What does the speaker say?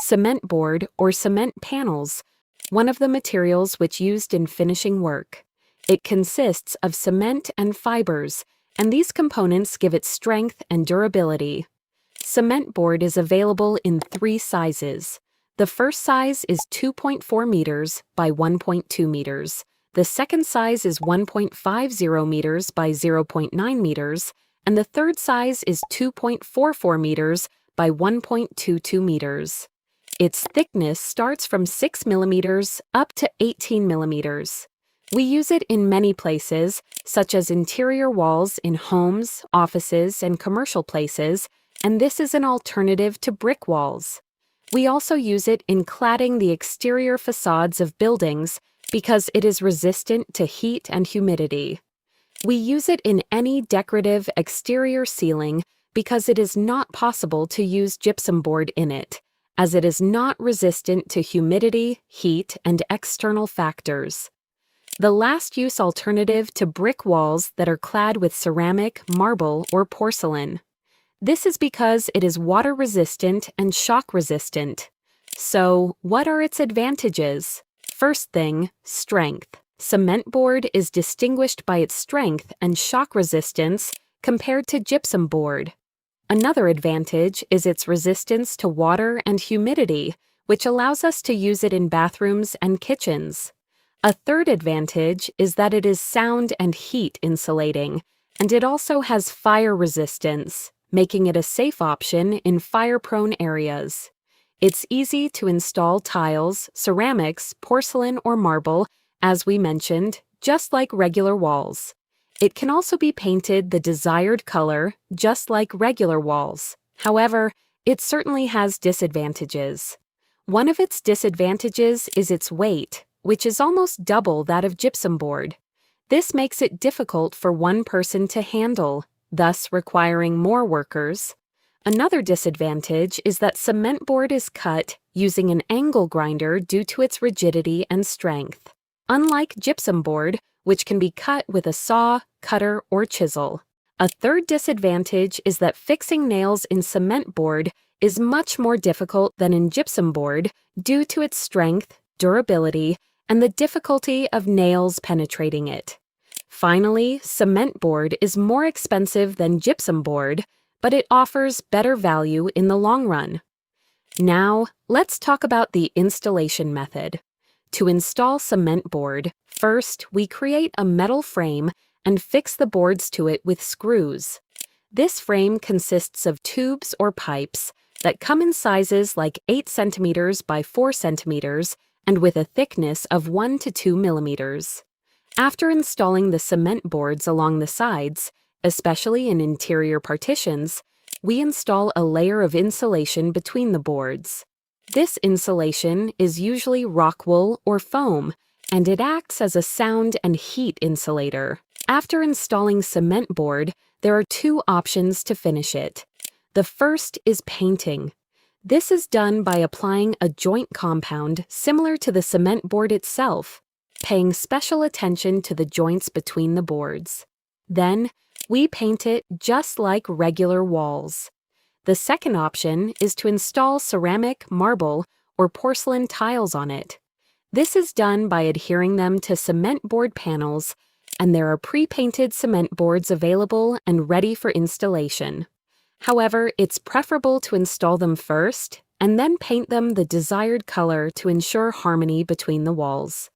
Cement board or cement panels, one of the materials which used in finishing work. It consists of cement and fibers, and these components give it strength and durability. Cement board is available in 3 sizes. The first size is 2.4 meters by 1.2 meters. The second size is 1.50 meters by 0.9 meters, and the third size is 2.44 meters by 1.22 meters. Its thickness starts from 6 millimeters up to 18 millimeters. We use it in many places, such as interior walls in homes, offices, and commercial places, and this is an alternative to brick walls. We also use it in cladding the exterior facades of buildings because it is resistant to heat and humidity. We use it in any decorative exterior ceiling because it is not possible to use gypsum board in it, as it is not resistant to humidity, heat, and external factors. The last use alternative to brick walls that are clad with ceramic, marble, or porcelain. This is because it is water resistant and shock resistant. So, what are its advantages? First thing, strength. Cement board is distinguished by its strength and shock resistance compared to gypsum board. Another advantage is its resistance to water and humidity, which allows us to use it in bathrooms and kitchens. A third advantage is that it is sound and heat insulating, and it also has fire resistance, making it a safe option in fire-prone areas. It's easy to install tiles, ceramics, porcelain, or marble, as we mentioned, just like regular walls. It can also be painted the desired color, just like regular walls. However, it certainly has disadvantages. One of its disadvantages is its weight, which is almost double that of gypsum board. This makes it difficult for one person to handle, thus requiring more workers. Another disadvantage is that cement board is cut using an angle grinder due to its rigidity and strength, unlike gypsum board, which can be cut with a saw, cutter, or chisel. A third disadvantage is that fixing nails in cement board is much more difficult than in gypsum board due to its strength, durability, and the difficulty of nails penetrating it. Finally, cement board is more expensive than gypsum board, but it offers better value in the long run. Now, let's talk about the installation method. To install cement board, first we create a metal frame and fix the boards to it with screws. This frame consists of tubes or pipes that come in sizes like 8 centimeters by 4 centimeters and with a thickness of 1 to 2 millimeters. After installing the cement boards along the sides, especially in interior partitions, we install a layer of insulation between the boards. This insulation is usually rock wool or foam, and it acts as a sound and heat insulator. After installing cement board, there are 2 options to finish it. The first is painting. This is done by applying a joint compound similar to the cement board itself, paying special attention to the joints between the boards. Then, we paint it just like regular walls. The second option is to install ceramic, marble, or porcelain tiles on it. This is done by adhering them to cement board panels, and there are pre-painted cement boards available and ready for installation. However, it's preferable to install them first and then paint them the desired color to ensure harmony between the walls.